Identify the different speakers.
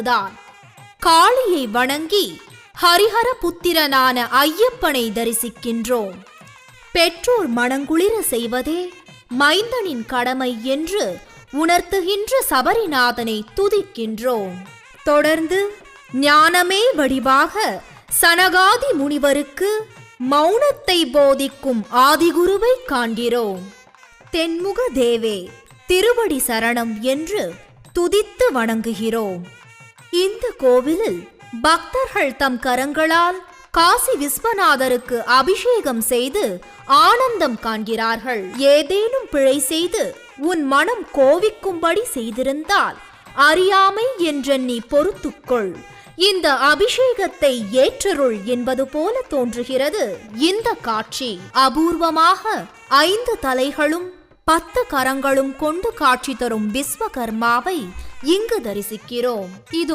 Speaker 1: தான். காளியை வணங்கி ஹரிஹர புத்திரனான ஐயப்பனை தரிசிக்கின்றோம். பெற்றோர் மனங்குளிர செய்வதே மைந்தனின் கடமை என்று உணர்த்துகின்ற சபரிநாதனை துதிக்கின்றோம். தொடர்ந்து ஞானமே வடிவாக சனகாதி முனிவருக்கு மௌனத்தை போதிக்கும் ஆதிகுருவை காண்கிறோம். தென்முக தேவே திருவடி சரணம் என்று துதித்து வணங்குகிறோம். இந்த கோவிலில் பக்தர்கள் தம் கரங்களால் காசி விஸ்வநாதருக்கு அபிஷேகம் செய்து ஆனந்தம் காண்கிறார்கள். ஏதேனும் பிழை செய்து உன் மனம் கோவிக்கும்படி செய்திருந்தால் அறியாமை என்றெண்ணி பொறுத்துக்கொள். இந்த அபிஷேகத்தை ஏற்றருள் என்பது போல தோன்றுகிறது இந்த காட்சி. அபூர்வமாக 5 தலைகளும் 10 கரங்களும் கொண்டு காட்சி தரும் விஸ்வகர்மாவை இங்கு தரிசிக்கிறோம். இது